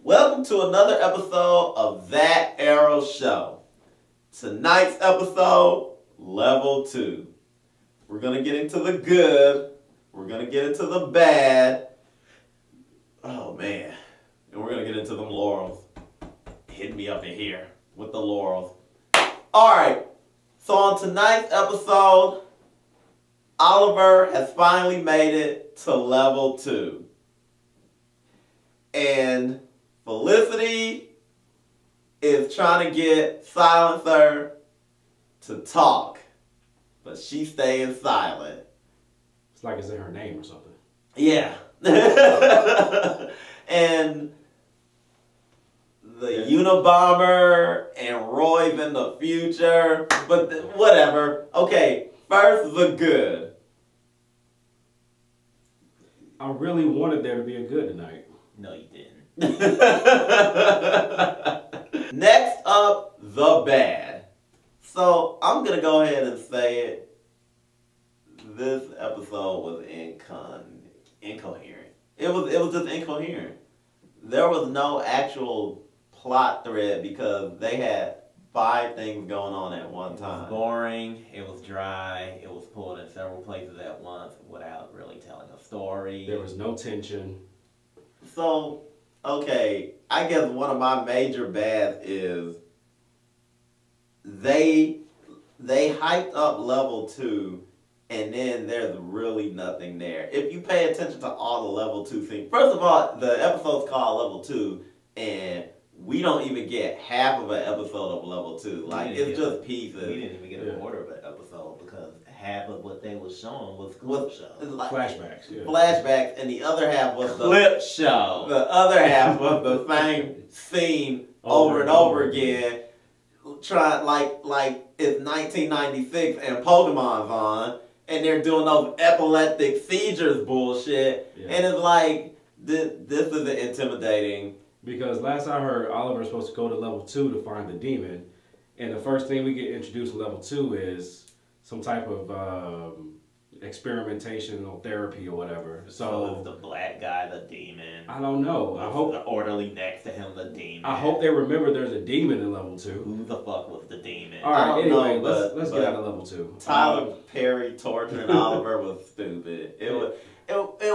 Welcome to another episode of That Arrow Show. Tonight's episode, Level 2. We're going to get into the good. We're going to get into the bad. Oh, man. And we're going to get into the Laurels. Hit me up in here with the Laurels. Alright. So on tonight's episode, Oliver has finally made it to Level 2. And Felicity is trying to get Silencer to talk, but she's staying silent. It's like it's in her name or something. Yeah. And the Unabomber and Roy's in the future, but whatever. Okay, first the good. I really wanted there to be a good tonight. No, you didn't. Next up, the bad. So I'm gonna go ahead and say it. This episode was incoherent. It was just incoherent. There was no actual plot thread because they had 5 things going on at one time. It was boring, it was dry, it was pulled in several places at once without really telling a story. There was no tension. So, okay, I guess one of my major bads is they hyped up Level 2 and then there's really nothing there. If you pay attention to all the Level 2 things, first of all, the episode's called Level 2 and we don't even get half of an episode of Level 2. Like, it's just pieces. We didn't even get a quarter of an episode because half of what they was showing was clip show. Like, flashbacks, yeah. Flashbacks, and the other half was the clip show. The other half was the same scene over and over again. Trying like it's 1996 and Pokemon's on, and they're doing those epileptic seizures bullshit, Yeah. and it's like this is intimidating. Because last I heard, Oliver's supposed to go to Level 2 to find the demon, and the first thing we get introduced to Level 2 is some type of experimentational therapy or whatever. So is the black guy the demon? I don't know. I hope the orderly next to him the demon. I hope they remember there's a demon in Level 2. Who the fuck was the demon? All right. Anyway, know, let's get out of Level 2. Tyler Perry torturing Oliver was stupid. And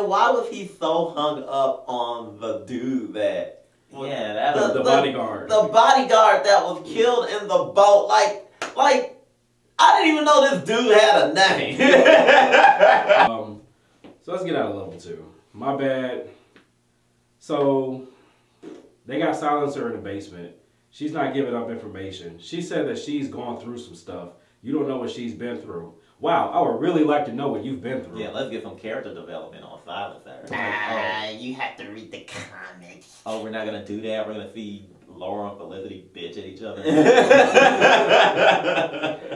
why was he so hung up on the dude that? Yeah, that was the bodyguard. The bodyguard that was killed in the boat. Like I didn't even know this dude had a name. So let's get out of Level 2. My bad. So they got Silencer in the basement. She's not giving up information. She said that she's gone through some stuff. You don't know what she's been through. Wow, I would really like to know what you've been through. Yeah, let's get some character development on Silencer. You have to read the comics. Oh, we're not gonna do that. We're gonna see Laurel and Felicity bitch at each other.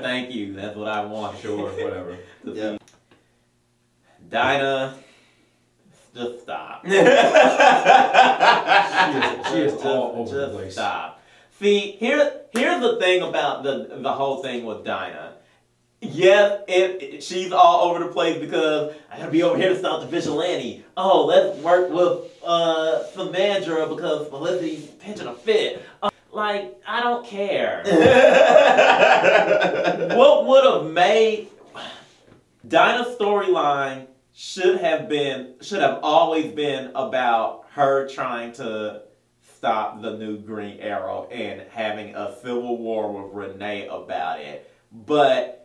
Thank you. That's what I want. Sure, whatever. Yeah. Dinah, just stop. She is all over the place. Stop. See, here's the thing about the whole thing with Dinah. Yes, she's all over the place because I gotta be over here to stop the vigilante. Oh, let's work with Samandra because Felicity's pitching a fit. Like, I don't care. What would have made Dinah's storyline should have always been about her trying to stop the new Green Arrow and having a civil war with Renee about it. But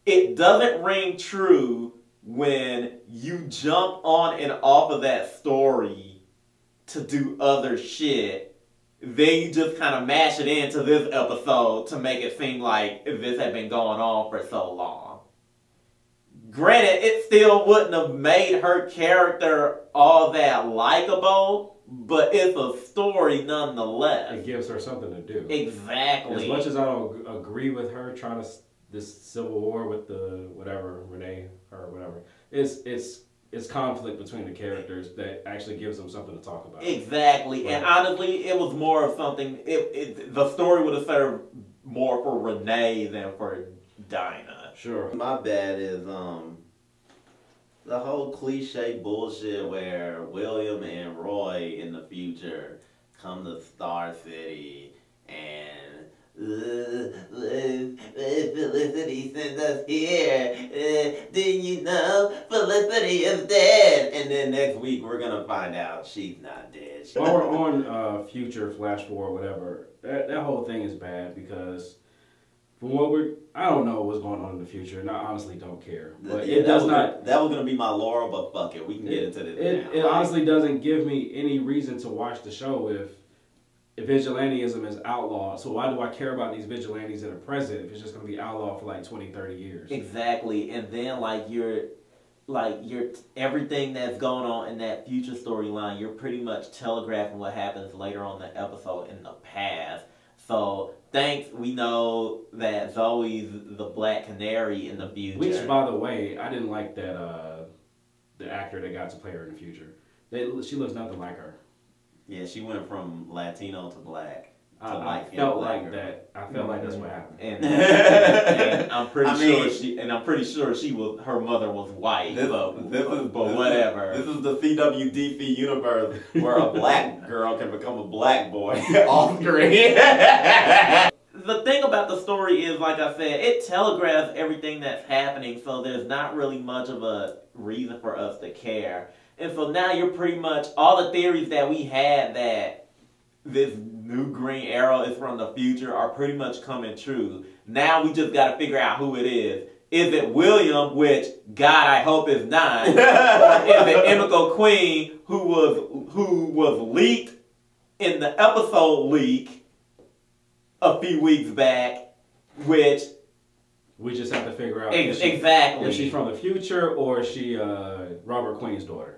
it doesn't ring true when you jump on and off of that story to do other shit. Then you just kind of mash it into this episode to make it seem like this had been going on for so long. Granted, it still wouldn't have made her character all that likable, but it's a story nonetheless. It gives her something to do. Exactly. As much as I don't agree with her trying to this civil war with the whatever Renee or whatever, it's conflict between the characters that actually gives them something to talk about. Exactly, right. And honestly, it was more of something. The story would have served more for Renee than for Dinah. Sure. My bad is the whole cliche bullshit where William and Roy in the future come to Star City and Felicity sent us here. Didn't you know Felicity is dead? And then next week we're gonna find out she's not dead. While we're on future, flash forward, whatever, that whole thing is bad because from what I don't know what's going on in the future, and I honestly don't care. But Yeah, it does not. That was gonna be my Laurel, but fuck it, we can get into this. It honestly doesn't give me any reason to watch the show if vigilantism is outlawed. So why do I care about these vigilantes in the present if it's just going to be outlawed for like 20, 30 years? Exactly. And then you're everything that's going on in that future storyline, you're pretty much telegraphing what happens later on the episode in the past. So we know that Zoe's the Black Canary in the future. Which, by the way, I didn't like that the actor that got to play her in the future. She looks nothing like her. Yeah, she went from Latino to black. I felt like that. I felt like that's what happened. And I'm pretty sure her mother was white. But whatever. This is the CWDC universe where a black girl can become a black boy off screen. The thing about the story is, like I said, it telegraphs everything that's happening, so there's not really much of a reason for us to care. And so now you're pretty much, all the theories that we had that this new Green Arrow is from the future are pretty much coming true. Now we just got to figure out who it is. Is it William, which God I hope is not, or is it Emiko Queen, who was leaked in the episode leak a few weeks back, which we just have to figure out exactly if she's from the future or is she Robert Queen's daughter.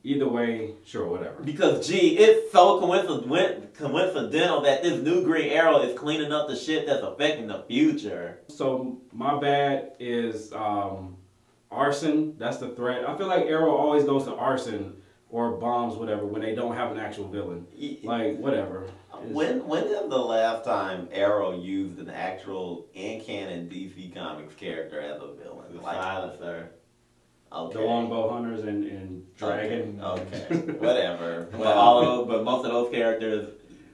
Either way, sure, whatever. Because, it's so coincidental that this new Green Arrow is cleaning up the shit that's affecting the future. So, my bad is arson. That's the threat. I feel like Arrow always goes to arson or bombs, whatever, when they don't have an actual villain. Like, whatever. When is the last time Arrow used an actual in-canon DC Comics character as a villain? The Silencer. Okay. The Longbow Hunters and Dragon. Okay. Whatever. But most of those characters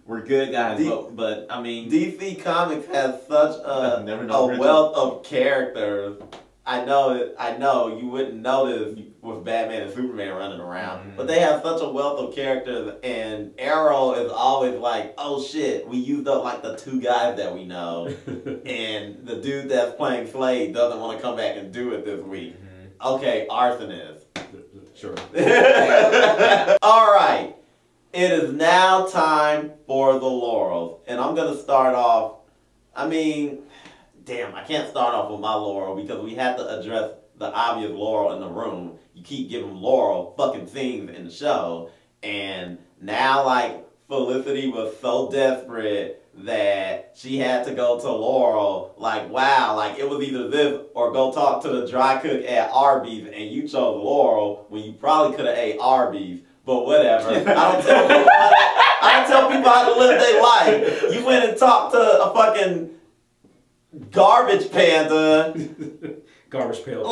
were good guys. But I mean, DC Comics has such a wealth of characters. I know you wouldn't notice with Batman and Superman running around, but they have such a wealth of characters, and Arrow is always like, oh shit, we used up like the two guys that we know, and the dude that's playing Slade doesn't want to come back and do it this week. Okay, arsonist. Sure. Alright. It is now time for the Laurels. And I'm going to start off. I can't start off with my Laurel because we have to address the obvious Laurel in the room. You keep giving Laurel fucking scenes in the show. And now, Felicity was so desperate that she had to go to Laurel, it was either this or go talk to the dry cook at Arby's, and you chose Laurel when you probably could have ate Arby's, but whatever. I don't tell people how to live their life. You went and talked to a fucking garbage panda. Garbage pail.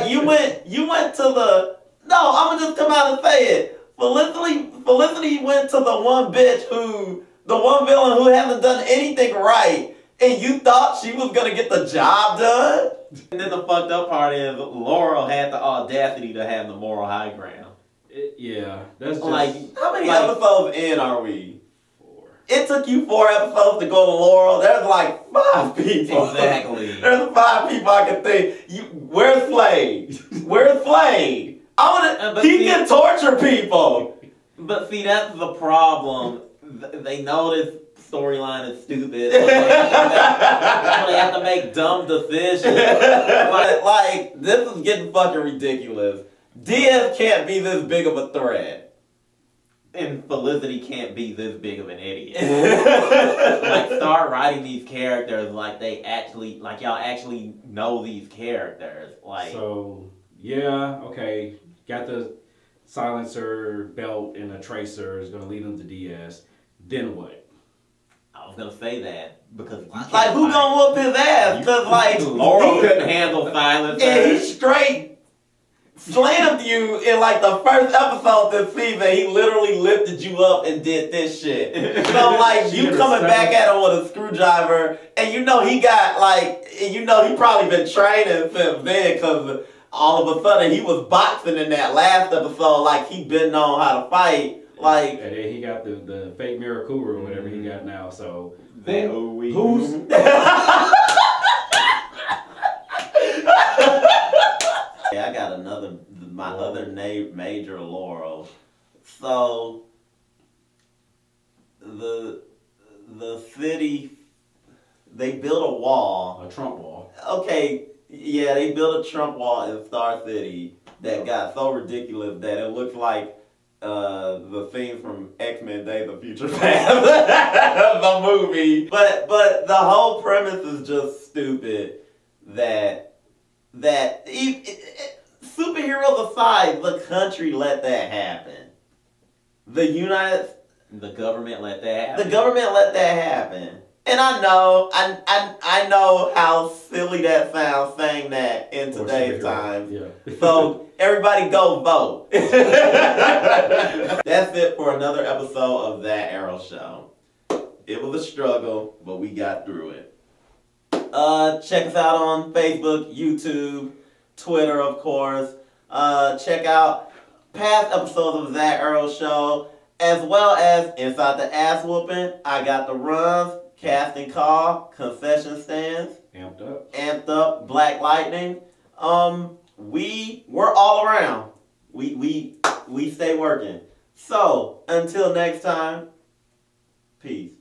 You went to the, no, I'm gonna just come out and say it. Felicity went to the one villain who hasn't done anything right, and you thought she was gonna get the job done? And then the fucked up part is Laurel had the audacity to have the moral high ground. That's just how many episodes in are we? 4. It took you 4 episodes to go to Laurel. There's 5 people. Exactly. There's 5 people I can think. Where's Slade? Where's Slade? He can torture people. But see, that's the problem. They know this storyline is stupid. So they have to make dumb decisions. This is getting fucking ridiculous. Diaz can't be this big of a threat. And Felicity can't be this big of an idiot. Start writing these characters y'all actually know these characters. Okay. Got the silencer belt and a tracer is gonna lead them to Diaz. Then what? I was gonna say that because who gonna whoop his ass? Because Laurel couldn't handle silencer. And he's straight slammed you in like the first episode this season. He literally lifted you up and did this shit. So like you coming back at him with a screwdriver, and you know he got like, and you know he probably been training since then because all of a sudden he was boxing in that last episode. Like he been known how to fight. Like, and then he got the fake Mirakuru or whatever he got now. So That who's I got my other major Laurel. So the city, they built a wall. a Trump wall? Okay, yeah, they built a Trump wall in Star City that got so ridiculous that it looked like the scene from X-Men Days of Future Past, the movie. But the whole premise is just stupid. Superheroes aside, the country let that happen. The government let that happen. The government let that happen. And I know how silly that sounds saying that in today's time. Yeah. So everybody go vote. That's it for another episode of That Arrow Show. It was a struggle, but we got through it. Check us out on Facebook, YouTube, Twitter, of course. Check out past episodes of That Arrow Show, as well as Inside the Ass Whooping. I got the runs, casting call, concession stands, amped up, Black Lightning. We're all around. We stay working. So until next time, peace.